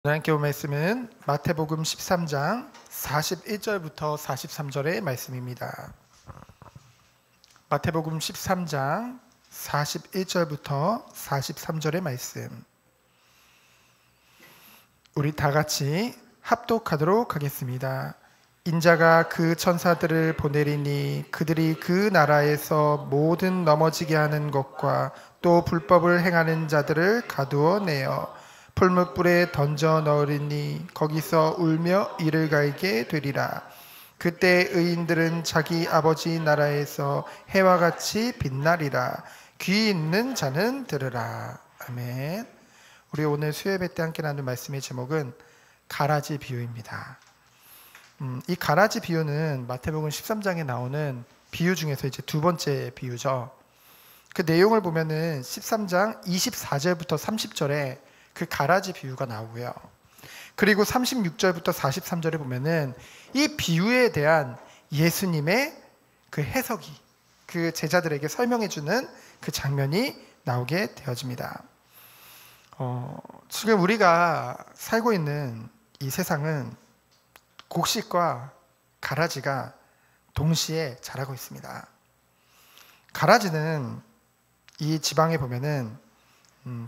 오늘 교훈 말씀은 마태복음 13장 41절부터 43절의 말씀입니다. 마태복음 13장 41절부터 43절의 말씀. 우리 다 같이 합독하도록 하겠습니다. 인자가 그 천사들을 보내리니 그들이 그 나라에서 모든 넘어지게 하는 것과 또 불법을 행하는 자들을 가두어 내어 풀무불에 던져 넣으리니 거기서 울며 이를 갈게 되리라. 그때 의인들은 자기 아버지 나라에서 해와 같이 빛나리라. 귀 있는 자는 들으라. 아멘. 우리 오늘 수요예배 때 함께 나눌 말씀의 제목은 가라지 비유입니다. 이 가라지 비유는 마태복음 13장에 나오는 비유 중에서 이제 두 번째 비유죠. 그 내용을 보면은 13장 24절부터 30절에 그 가라지 비유가 나오고요. 그리고 36절부터 43절에 보면은 이 비유에 대한 예수님의 그 해석이 그 제자들에게 설명해주는 그 장면이 나오게 되어집니다. 지금 우리가 살고 있는 이 세상은 곡식과 가라지가 동시에 자라고 있습니다. 가라지는 이 지방에 보면은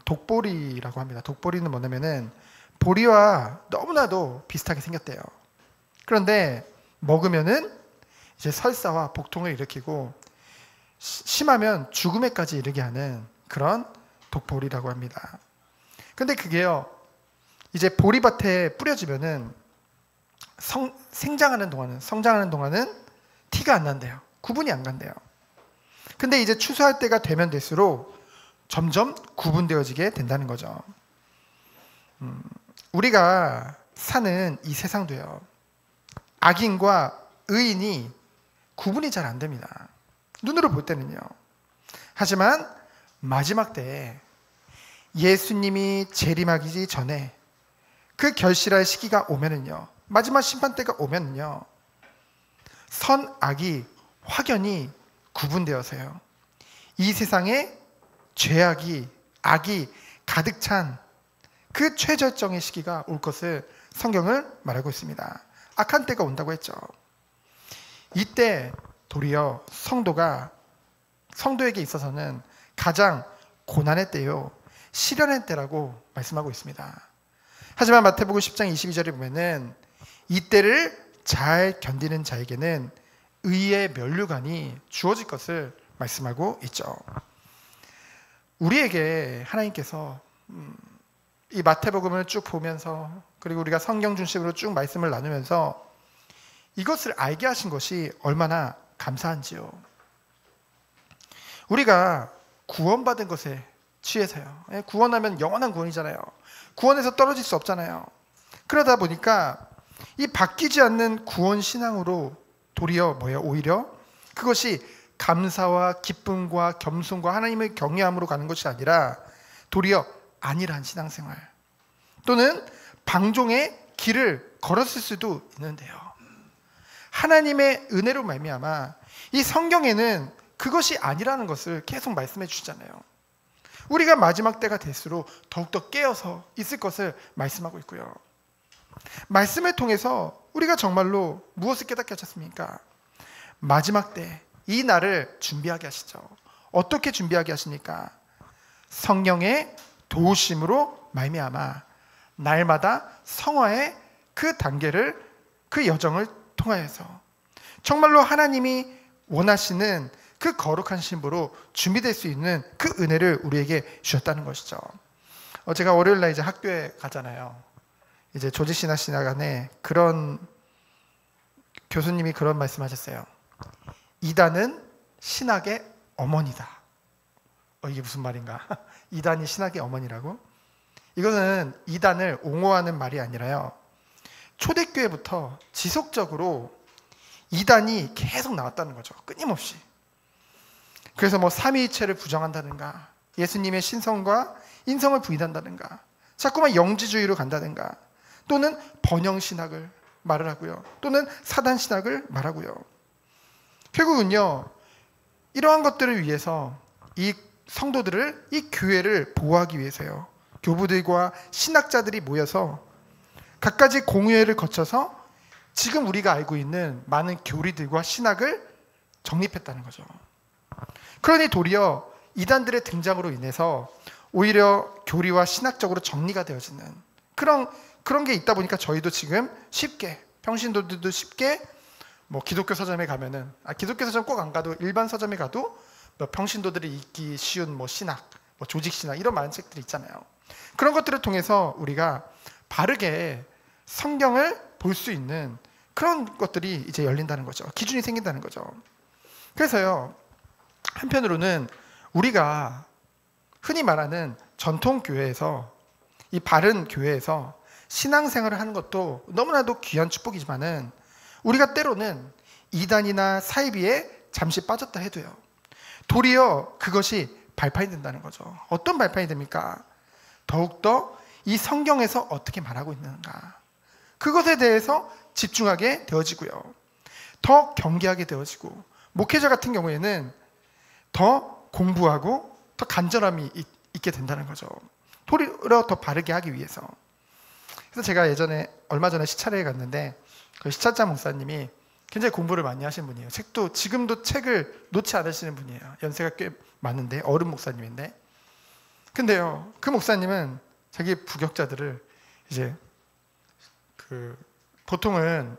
독보리라고 합니다. 독보리는 뭐냐면은 보리와 너무나도 비슷하게 생겼대요. 그런데 먹으면은 이제 설사와 복통을 일으키고 심하면 죽음에까지 이르게 하는 그런 독보리라고 합니다. 근데 그게요, 이제 보리밭에 뿌려지면은 성장하는 동안은 티가 안 난대요. 구분이 안 간대요. 근데 이제 추수할 때가 되면 될수록 점점 구분되어지게 된다는 거죠. 우리가 사는 이 세상도요, 악인과 의인이 구분이 잘 안 됩니다. 눈으로 볼 때는요. 하지만 마지막 때에 예수님이 재림하기 전에 그 결실할 시기가 오면은요, 마지막 심판 때가 오면은요, 선악이 확연히 구분되어서요, 이 세상에 죄악이, 악이 가득 찬 그 최절정의 시기가 올 것을 성경을 말하고 있습니다. 악한 때가 온다고 했죠. 이때 도리어 성도에게 있어서는 가장 고난의 때요, 시련의 때라고 말씀하고 있습니다. 하지만 마태복음 10장 22절에 보면은 이때를 잘 견디는 자에게는 의의 면류관이 주어질 것을 말씀하고 있죠. 우리에게 하나님께서 이 마태복음을 쭉 보면서, 그리고 우리가 성경 중심으로 쭉 말씀을 나누면서 이것을 알게 하신 것이 얼마나 감사한지요. 우리가 구원받은 것에 취해서요, 구원하면 영원한 구원이잖아요. 구원에서 떨어질 수 없잖아요. 그러다 보니까 이 바뀌지 않는 구원 신앙으로 도리어 오히려 그것이 감사와 기쁨과 겸손과 하나님을 경외함으로 가는 것이 아니라 도리어 안일한 신앙생활 또는 방종의 길을 걸었을 수도 있는데요, 하나님의 은혜로 말미암아 이 성경에는 그것이 아니라는 것을 계속 말씀해 주시잖아요. 우리가 마지막 때가 될수록 더욱더 깨어서 있을 것을 말씀하고 있고요. 말씀을 통해서 우리가 정말로 무엇을 깨닫게 하셨습니까? 마지막 때 이 날을 준비하게 하시죠. 어떻게 준비하게 하십니까? 성령의 도우심으로 말미암아 날마다 성화의 그 단계를, 그 여정을 통하여서 정말로 하나님이 원하시는 그 거룩한 신부로 준비될 수 있는 그 은혜를 우리에게 주셨다는 것이죠. 제가 월요일 날 이제 학교에 가잖아요. 이제 조지신학 시간에 그런 교수님이 그런 말씀하셨어요. 이단은 신학의 어머니다. 이게 무슨 말인가? 이단이 신학의 어머니라고? 이거는 이단을 옹호하는 말이 아니라요, 초대교회부터 지속적으로 이단이 계속 나왔다는 거죠. 끊임없이. 그래서 삼위일체를 부정한다든가, 예수님의 신성과 인성을 부인한다든가, 자꾸만 영지주의로 간다든가, 또는 번영신학을 말을 하고요, 또는 사단신학을 말하고요. 결국은요, 이러한 것들을 위해서 이 성도들을, 이 교회를 보호하기 위해서요, 교부들과 신학자들이 모여서 갖가지 공의회를 거쳐서 지금 우리가 알고 있는 많은 교리들과 신학을 정립했다는 거죠. 그러니 도리어 이단들의 등장으로 인해서 오히려 교리와 신학적으로 정리가 되어지는 그런 게 있다 보니까 저희도 지금 쉽게, 평신도들도 쉽게 뭐 기독교 서점에 가면은, 기독교 서점 꼭 안 가도 일반 서점에 가도 뭐 평신도들이 읽기 쉬운 뭐 신학, 뭐 조직신학 이런 많은 책들이 있잖아요. 그런 것들을 통해서 우리가 바르게 성경을 볼 수 있는 그런 것들이 이제 열린다는 거죠. 기준이 생긴다는 거죠. 그래서요, 한편으로는 우리가 흔히 말하는 전통교회에서, 이 바른 교회에서 신앙생활을 하는 것도 너무나도 귀한 축복이지만은 우리가 때로는 이단이나 사이비에 잠시 빠졌다 해도요, 도리어 그것이 발판이 된다는 거죠. 어떤 발판이 됩니까? 더욱더 이 성경에서 어떻게 말하고 있는가, 그것에 대해서 집중하게 되어지고요, 더 경계하게 되어지고, 목회자 같은 경우에는 더 공부하고 더 간절함이 있게 된다는 거죠. 도리어 더 바르게 하기 위해서. 그래서 제가 얼마 전에 시찰회에 갔는데 그 시찰자 목사님이 굉장히 공부를 많이 하신 분이에요. 지금도 책을 놓지 않으시는 분이에요. 연세가 꽤 많은데, 어른 목사님인데. 근데요, 그 목사님은 자기 부역자들을 이제 보통은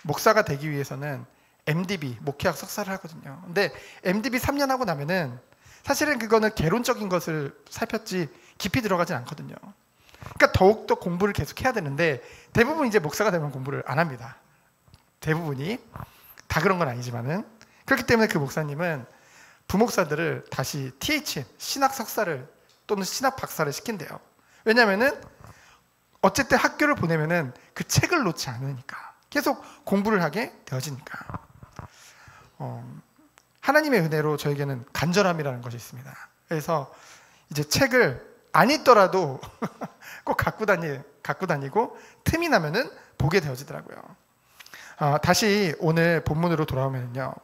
목사가 되기 위해서는 MDB, 목회학 석사를 하거든요. 근데 MDB 3년 하고 나면은 사실은 그거는 개론적인 것을 살폈지 깊이 들어가진 않거든요. 그러니까 더욱더 공부를 계속 해야 되는데, 대부분 이제 목사가 되면 공부를 안 합니다. 대부분이. 다 그런 건 아니지만은. 그렇기 때문에 그 목사님은 부목사들을 다시 THM, 신학 석사를 또는 신학 박사를 시킨대요. 왜냐면은 어쨌든 학교를 보내면은 그 책을 놓지 않으니까, 계속 공부를 하게 되어지니까. 하나님의 은혜로 저에게는 간절함이라는 것이 있습니다. 그래서 이제 책을 안 읽더라도 꼭 갖고 다니고 틈이 나면은 보게 되어지더라고요. 다시 오늘 본문으로 돌아오면요,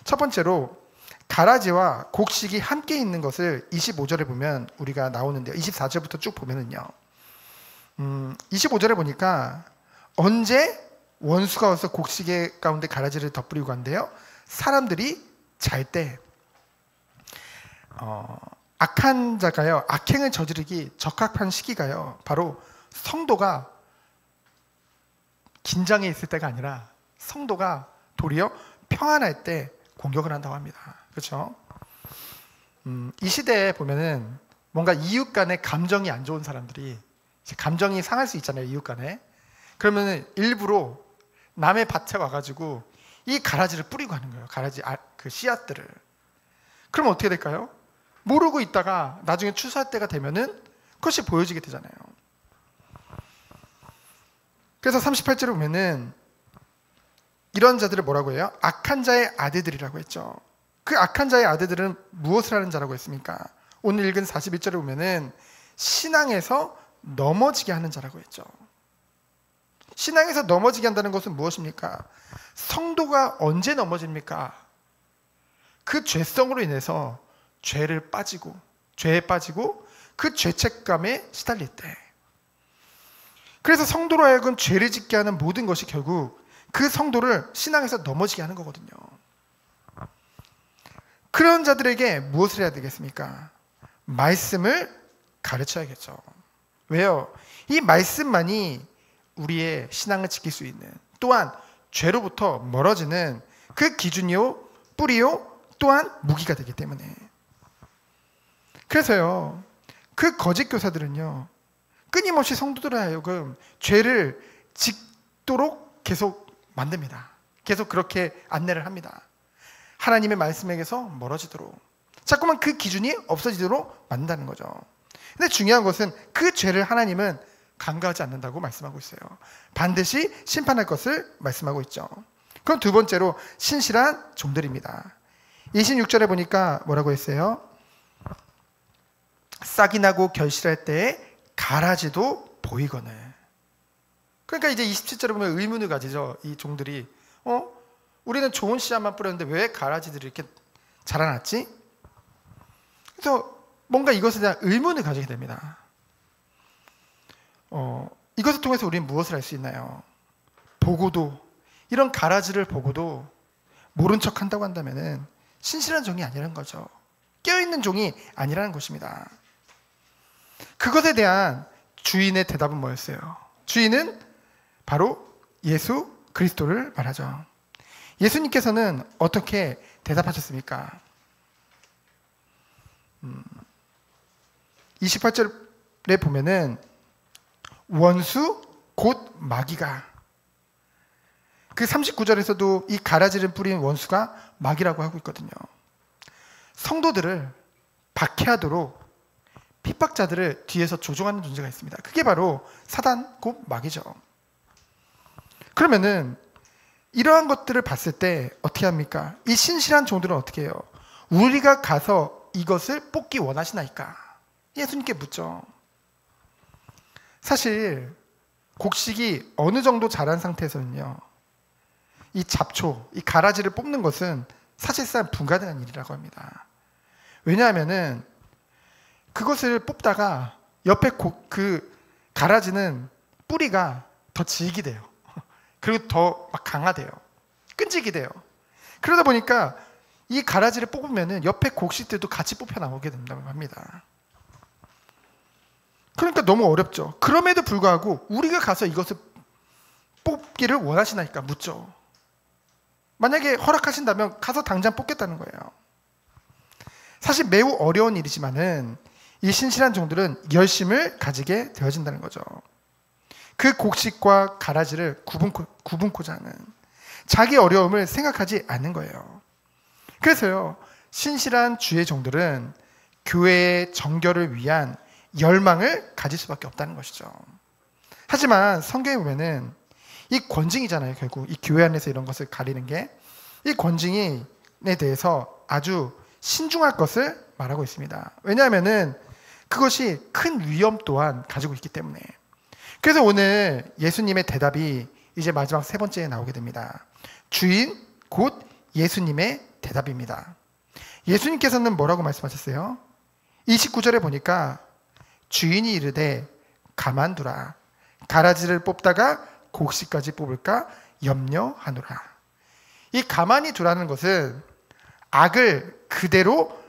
첫 번째로 가라지와 곡식이 함께 있는 것을 25절에 보면 우리가 나오는데요, 24절부터 쭉 보면은요, 25절에 보니까 언제 원수가 와서 곡식 가운데 가라지를 덧뿌리고 간대요? 사람들이 잘 때. 악한 자가요, 악행을 저지르기 적합한 시기가요, 바로 성도가 긴장해 있을 때가 아니라 성도가 도리어 평안할 때 공격을 한다고 합니다. 그렇죠? 이 시대에 보면은 뭔가 이웃 간에 감정이 안 좋은 사람들이, 감정이 상할 수 있잖아요, 이웃 간에. 그러면은 일부러 남의 밭에 와가지고 이 가라지를 뿌리고 하는 거예요. 가라지 그 씨앗들을. 그럼 어떻게 될까요? 모르고 있다가 나중에 추수할 때가 되면은 그것이 보여지게 되잖아요. 그래서 38절에 보면은 이런 자들을 뭐라고 해요? 악한 자의 아들들이라고 했죠. 그 악한 자의 아들들은 무엇을 하는 자라고 했습니까? 오늘 읽은 41절에 보면은 신앙에서 넘어지게 하는 자라고 했죠. 신앙에서 넘어지게 한다는 것은 무엇입니까? 성도가 언제 넘어집니까? 그 죄성으로 인해서 죄에 빠지고 그 죄책감에 시달릴 때. 그래서 성도로 하여금 죄를 짓게 하는 모든 것이 결국 그 성도를 신앙에서 넘어지게 하는 거거든요. 그런 자들에게 무엇을 해야 되겠습니까? 말씀을 가르쳐야겠죠. 왜요? 이 말씀만이 우리의 신앙을 지킬 수 있는, 또한 죄로부터 멀어지는 그 기준이요, 뿌리요, 또한 무기가 되기 때문에. 그래서요, 그 거짓 교사들은요, 끊임없이 성도들을 하여금 죄를 짓도록 계속 만듭니다. 계속 그렇게 안내를 합니다. 하나님의 말씀에게서 멀어지도록, 자꾸만 그 기준이 없어지도록 만든다는 거죠. 근데 중요한 것은 그 죄를 하나님은 간과하지 않는다고 말씀하고 있어요. 반드시 심판할 것을 말씀하고 있죠. 그럼 두 번째로 신실한 종들입니다. 26절에 보니까 뭐라고 했어요? 싹이 나고 결실할 때에 가라지도 보이거늘. 그러니까 이제 27절에 보면 의문을 가지죠. 이 종들이 우리는 좋은 씨앗만 뿌렸는데 왜 가라지들이 이렇게 자라났지? 그래서 뭔가 이것에 대한 의문을 가지게 됩니다. 이것을 통해서 우리는 무엇을 알 수 있나요? 보고도, 이런 가라지를 보고도 모른 척 한다고 한다면 신실한 종이 아니라는 거죠. 깨어있는 종이 아니라는 것입니다. 그것에 대한 주인의 대답은 뭐였어요? 주인은 바로 예수 그리스도를 말하죠. 예수님께서는 어떻게 대답하셨습니까? 28절에 보면은 원수 곧 마귀가, 그 39절에서도 이 가라지를 뿌린 원수가 마귀라고 하고 있거든요. 성도들을 박해하도록 핍박자들을 뒤에서 조종하는 존재가 있습니다. 그게 바로 사단 곧 마귀죠. 그러면은 이러한 것들을 봤을 때 어떻게 합니까? 이 신실한 종들은 어떻게 해요? 우리가 가서 이것을 뽑기 원하시나이까? 예수님께 묻죠. 사실 곡식이 어느 정도 자란 상태에서는요, 이 잡초, 이 가라지를 뽑는 것은 사실상 불가능한 일이라고 합니다. 왜냐하면은 그것을 뽑다가 옆에 그 가라지는 뿌리가 더 질기 돼요. 그리고 더 막 강화돼요. 끈질기 돼요. 그러다 보니까 이 가라지를 뽑으면은 옆에 곡식들도 같이 뽑혀 나오게 된다고 합니다. 그러니까 너무 어렵죠. 그럼에도 불구하고 우리가 가서 이것을 뽑기를 원하시나이까 묻죠. 만약에 허락하신다면 가서 당장 뽑겠다는 거예요. 사실 매우 어려운 일이지만은 이 신실한 종들은 열심을 가지게 되어진다는 거죠. 그 곡식과 가라지를 구분코자 하는, 자기 어려움을 생각하지 않는 거예요. 그래서요, 신실한 주의 종들은 교회의 정결을 위한 열망을 가질 수밖에 없다는 것이죠. 하지만 성경에 보면은 이 권징이잖아요. 결국 이 교회 안에서 이런 것을 가리는 게, 이 권징에 대해서 아주 신중할 것을 말하고 있습니다. 왜냐하면은 그것이 큰 위험 또한 가지고 있기 때문에. 그래서 오늘 예수님의 대답이 이제 마지막 세 번째에 나오게 됩니다. 주인 곧 예수님의 대답입니다. 예수님께서는 뭐라고 말씀하셨어요? 29절에 보니까 주인이 이르되 가만두라, 가라지를 뽑다가 곡식까지 뽑을까 염려하노라. 이 가만히 두라는 것은 악을 그대로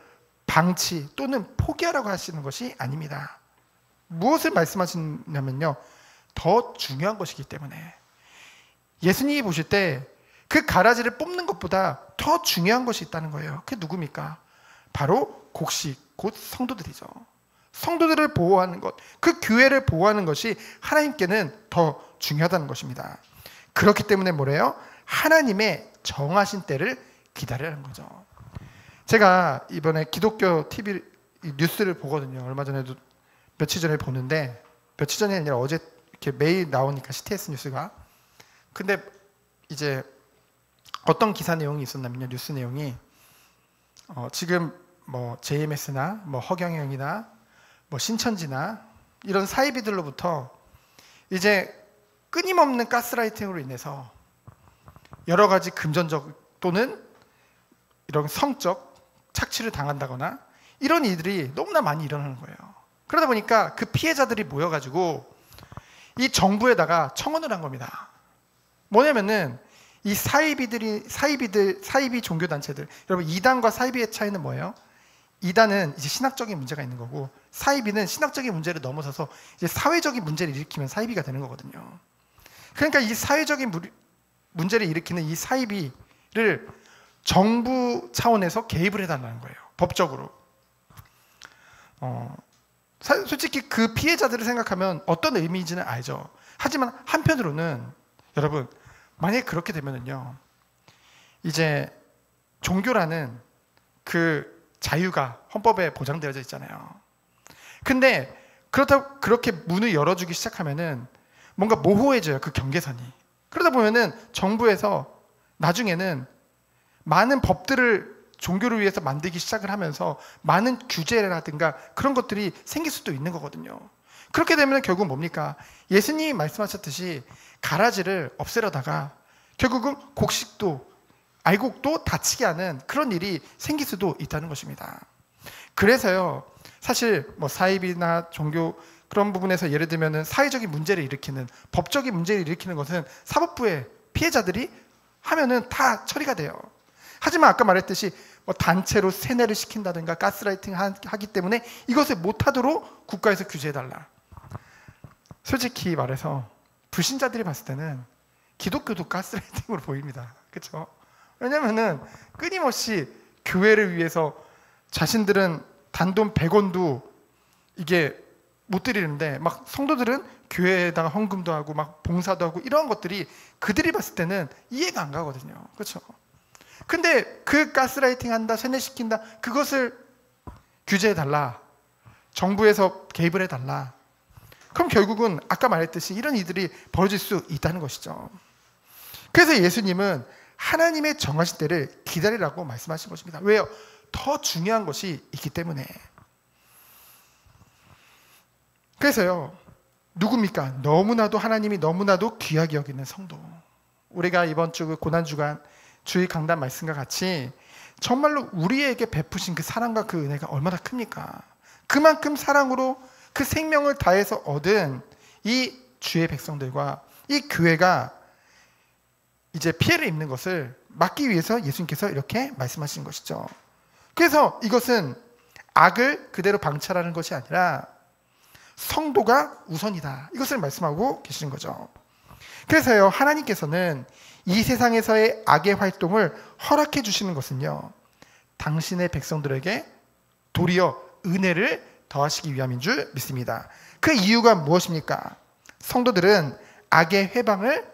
방치 또는 포기하라고 하시는 것이 아닙니다. 무엇을 말씀하시냐면요, 더 중요한 것이기 때문에. 예수님이 보실 때 그 가라지를 뽑는 것보다 더 중요한 것이 있다는 거예요. 그게 누굽니까? 바로 곡식, 곧 성도들이죠. 성도들을 보호하는 것, 그 교회를 보호하는 것이 하나님께는 더 중요하다는 것입니다. 그렇기 때문에 뭐래요? 하나님의 정하신 때를 기다리라는 거죠. 제가 이번에 기독교 TV 뉴스를 보거든요. 얼마 전에도 며칠 전에 보는데, 며칠 전이 아니라 어제 이렇게 매일 나오니까 CTS 뉴스가. 근데 이제 어떤 기사 내용이 있었냐면요, 뉴스 내용이 지금 뭐 JMS나 뭐 허경영이나 뭐 신천지나 이런 사이비들로부터 이제 끊임없는 가스라이팅으로 인해서 여러 가지 금전적 또는 이런 성적 착취를 당한다거나 이런 일들이 너무나 많이 일어나는 거예요. 그러다 보니까 그 피해자들이 모여가지고 이 정부에다가 청원을 한 겁니다. 뭐냐면은 이 사이비 종교단체들, 여러분 이단과 사이비의 차이는 뭐예요? 이단은 이제 신학적인 문제가 있는 거고, 사이비는 신학적인 문제를 넘어서서 이제 사회적인 문제를 일으키면 사이비가 되는 거거든요. 그러니까 이 사회적인 문제를 일으키는 이 사이비를 정부 차원에서 개입을 해달라는 거예요. 법적으로. 솔직히 그 피해자들을 생각하면 어떤 의미인지는 알죠. 하지만 한편으로는 여러분, 만약에 그렇게 되면은요, 이제 종교라는 그 자유가 헌법에 보장되어져 있잖아요. 근데 그렇게 문을 열어주기 시작하면은 뭔가 모호해져요, 그 경계선이. 그러다 보면은 정부에서 나중에는 많은 법들을 종교를 위해서 만들기 시작을 하면서 많은 규제라든가 그런 것들이 생길 수도 있는 거거든요. 그렇게 되면 결국 뭡니까? 예수님이 말씀하셨듯이 가라지를 없애려다가 결국은 곡식도 알곡도 다치게 하는 그런 일이 생길 수도 있다는 것입니다. 그래서요, 사실 뭐 사이비나 종교 그런 부분에서 예를 들면 사회적인 문제를 일으키는, 법적인 문제를 일으키는 것은 사법부의 피해자들이 하면은 다 처리가 돼요. 하지만 아까 말했듯이 뭐 단체로 세뇌를 시킨다든가 가스라이팅 하기 때문에 이것을 못하도록 국가에서 규제해달라. 솔직히 말해서 불신자들이 봤을 때는 기독교도 가스라이팅으로 보입니다. 그렇죠? 왜냐면은 끊임없이 교회를 위해서 자신들은 단돈 100원도 이게 못 드리는데 막 성도들은 교회에다가 헌금도 하고 막 봉사도 하고 이런 것들이 그들이 봤을 때는 이해가 안 가거든요. 그렇죠? 근데 그 가스라이팅 한다, 세뇌시킨다, 그것을 규제해달라. 정부에서 개입을 해달라. 그럼 결국은 아까 말했듯이 이런 일들이 벌어질 수 있다는 것이죠. 그래서 예수님은 하나님의 정하신 때를 기다리라고 말씀하신 것입니다. 왜요? 더 중요한 것이 있기 때문에. 그래서요, 누굽니까? 너무나도 하나님이 너무나도 귀하게 여기는 성도. 우리가 이번 주 고난주간 주일 강단 말씀과 같이 정말로 우리에게 베푸신 그 사랑과 그 은혜가 얼마나 큽니까? 그만큼 사랑으로 그 생명을 다해서 얻은 이 주의 백성들과 이 교회가 이제 피해를 입는 것을 막기 위해서 예수님께서 이렇게 말씀하신 것이죠. 그래서 이것은 악을 그대로 방치하라는 것이 아니라 성도가 우선이다. 이것을 말씀하고 계시는 거죠. 그래서요, 하나님께서는 이 세상에서의 악의 활동을 허락해 주시는 것은요, 당신의 백성들에게 도리어 은혜를 더하시기 위함인 줄 믿습니다. 그 이유가 무엇입니까? 성도들은 악의 회방을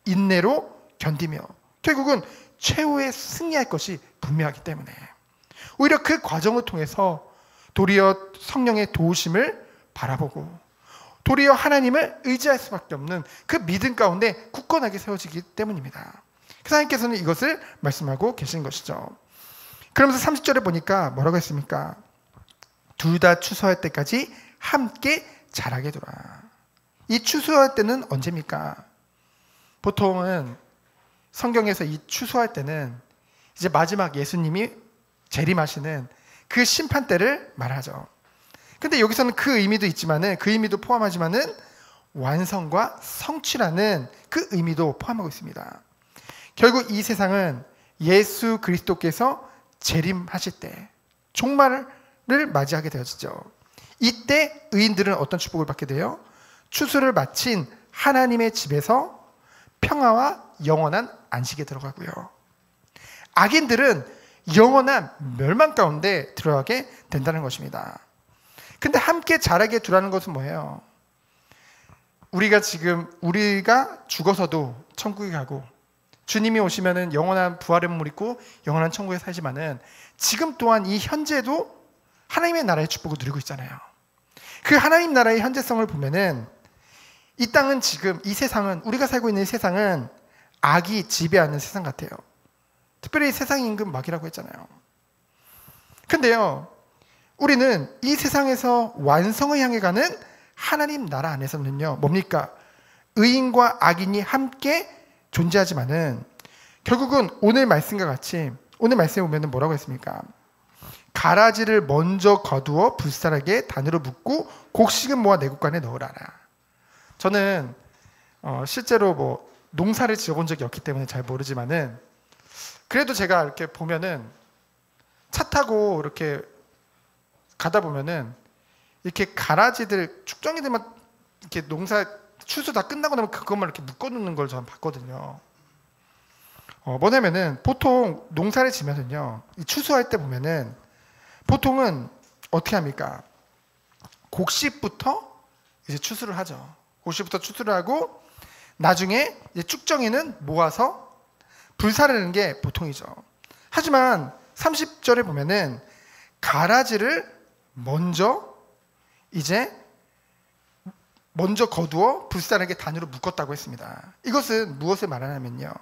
인내로 견디며 결국은 최후에 승리할 것이 분명하기 때문에 오히려 그 과정을 통해서 도리어 성령의 도우심을 바라보고 도리어 하나님을 의지할 수밖에 없는 그 믿음 가운데 굳건하게 세워지기 때문입니다. 하나님께서는 이것을 말씀하고 계신 것이죠. 그러면서 30절에 보니까 뭐라고 했습니까? 둘 다 추수할 때까지 함께 자라게 두라. 이 추수할 때는 언제입니까? 보통은 성경에서 이 추수할 때는 이제 마지막 예수님이 재림하시는 그 심판 때를 말하죠. 근데 여기서는 그 의미도 있지만은 그 의미도 포함하지만은 완성과 성취라는 그 의미도 포함하고 있습니다. 결국 이 세상은 예수 그리스도께서 재림하실 때 종말을 맞이하게 되어지죠. 이때 의인들은 어떤 축복을 받게 돼요? 추수를 마친 하나님의 집에서 평화와 영원한 안식에 들어가고요. 악인들은 영원한 멸망 가운데 들어가게 된다는 것입니다. 근데 함께 자라게 두라는 것은 뭐예요? 우리가 죽어서도 천국에 가고 주님이 오시면은 영원한 부활의 몸을 입고 영원한 천국에 살지만은 지금 또한 이 현재도 하나님의 나라의 축복을 누리고 있잖아요. 그 하나님 나라의 현재성을 보면은 이 땅은 지금 이 세상은 우리가 살고 있는 이 세상은 악이 지배하는 세상 같아요. 특별히 세상 임금 마귀라고 했잖아요. 근데요, 우리는 이 세상에서 완성을 향해 가는 하나님 나라 안에서는요, 뭡니까? 의인과 악인이 함께 존재하지만은 결국은 오늘 말씀과 같이 오늘 말씀에 보면 뭐라고 했습니까? 가라지를 먼저 거두어 불사르게 단으로 묶고 곡식은 모아 내 곳간에 넣으라라. 저는 실제로 뭐 농사를 지어본 적이 없기 때문에 잘 모르지만은 그래도 제가 이렇게 보면은 차 타고 이렇게 가다 보면은 이렇게 가라지들 축정이들만 이렇게 농사 추수 다 끝나고 나면 그것만 이렇게 묶어놓는 걸 저는 봤거든요. 뭐냐면은 보통 농사를 지면은요, 추수할 때 보면은 보통은 어떻게 합니까? 곡식부터 이제 추수를 하죠. 곡식부터 추수를 하고 나중에 이제 쭉정이는 모아서 불사르는 게 보통이죠. 하지만 30절에 보면은 가라지를 먼저 거두어 불사르게 단으로 묶었다고 했습니다. 이것은 무엇을 말하냐면요,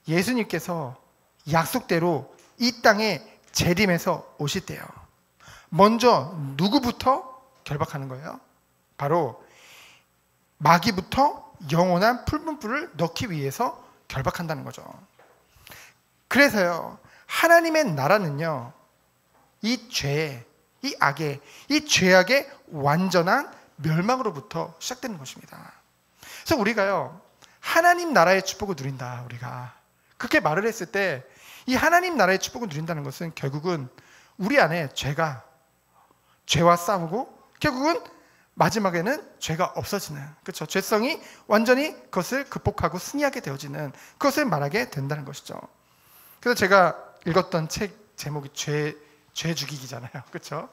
예수님께서 약속대로 이 땅에 재림해서 오실 때요, 먼저 누구부터 결박하는 거예요? 바로 마귀부터 영원한 붉은 불을 넣기 위해서 결박한다는 거죠. 그래서요, 하나님의 나라는요, 이 죄의, 이 악의, 이 죄악의 완전한 멸망으로부터 시작되는 것입니다. 그래서 우리가요, 하나님 나라의 축복을 누린다, 우리가 그렇게 말을 했을 때, 이 하나님 나라의 축복을 누린다는 것은 결국은 우리 안에 죄와 싸우고, 결국은 마지막에는 죄가 없어지는, 그렇죠? 죄성이 완전히 그것을 극복하고 승리하게 되어지는, 그것을 말하게 된다는 것이죠. 그래서 제가 읽었던 책 제목이 죄 죽이기잖아요, 그렇죠?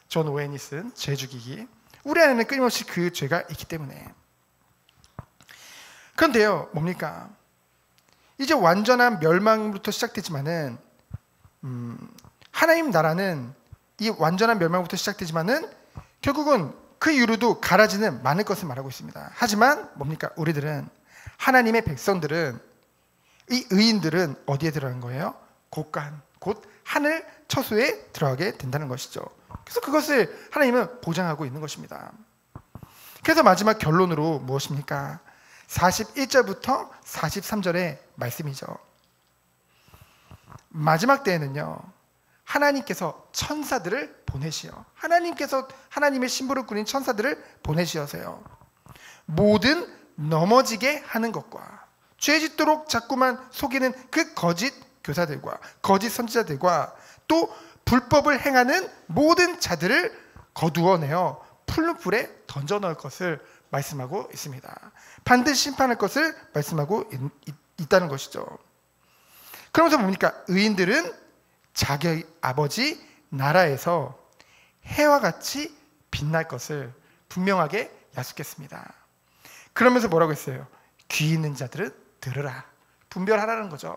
존 오웬이 쓴 죄 죽이기. 우리 안에는 끊임없이 그 죄가 있기 때문에. 그런데요, 뭡니까? 이제 완전한 멸망부터 시작되지만은, 하나님 나라는 이 완전한 멸망부터 시작되지만은 결국은 그 이후로도 갈아지는 많은 것을 말하고 있습니다. 하지만 뭡니까? 우리들은, 하나님의 백성들은, 이 의인들은 어디에 들어가는 거예요? 곳간, 곧 하늘 처소에 들어가게 된다는 것이죠. 그래서 그것을 하나님은 보장하고 있는 것입니다. 그래서 마지막 결론으로 무엇입니까? 41절부터 43절의 말씀이죠. 마지막 때에는요, 하나님께서 천사들을 보내시어, 하나님께서 하나님의 신부를 꾸린 천사들을 보내시어서요, 모든 넘어지게 하는 것과 죄 짓도록 자꾸만 속이는 그 거짓 교사들과 거짓 선지자들과 또 불법을 행하는 모든 자들을 거두어내어 푸른 불에 던져 넣을 것을 말씀하고 있습니다. 반드시 심판할 것을 말씀하고 있다는 것이죠. 그러면서 뭡니까? 의인들은 자기 아버지 나라에서 해와 같이 빛날 것을 분명하게 약속했습니다. 그러면서 뭐라고 했어요? 귀 있는 자들은 들으라. 분별하라는 거죠.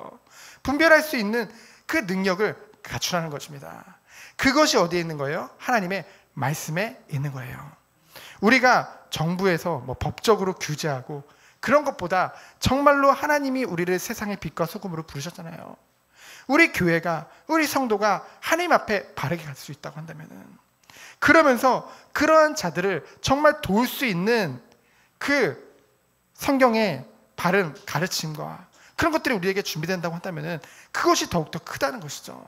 분별할 수 있는 그 능력을 갖추라는 것입니다. 그것이 어디에 있는 거예요? 하나님의 말씀에 있는 거예요. 우리가 정부에서 법적으로 규제하고 그런 것보다 정말로 하나님이 우리를 세상의 빛과 소금으로 부르셨잖아요. 우리 교회가, 우리 성도가 하나님 앞에 바르게 갈 수 있다고 한다면은, 그러면서 그러한 자들을 정말 도울 수 있는 그 성경의 바른 가르침과 그런 것들이 우리에게 준비된다고 한다면은 그것이 더욱더 크다는 것이죠.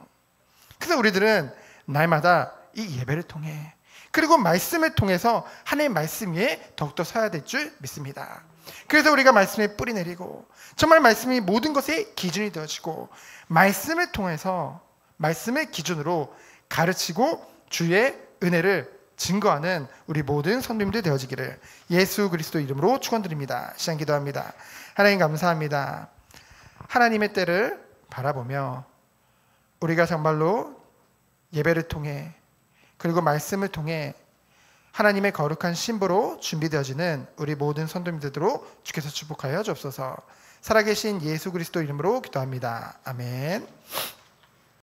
그래서 우리들은 날마다 이 예배를 통해, 그리고 말씀을 통해서 하나님의 말씀 위에 더욱더 서야 될 줄 믿습니다. 그래서 우리가 말씀에 뿌리 내리고, 정말 말씀이 모든 것의 기준이 되어지고, 말씀을 통해서, 말씀을 기준으로 가르치고 주의 은혜를 증거하는 우리 모든 성도님들 되어지기를 예수 그리스도 이름으로 축원드립니다. 시간 기도합니다. 하나님 감사합니다. 하나님의 때를 바라보며 우리가 정말로 예배를 통해, 그리고 말씀을 통해 하나님의 거룩한 신부로 준비되어지는 우리 모든 성도님들로 주께서 축복하여 주옵소서. 살아계신 예수 그리스도 이름으로 기도합니다. 아멘.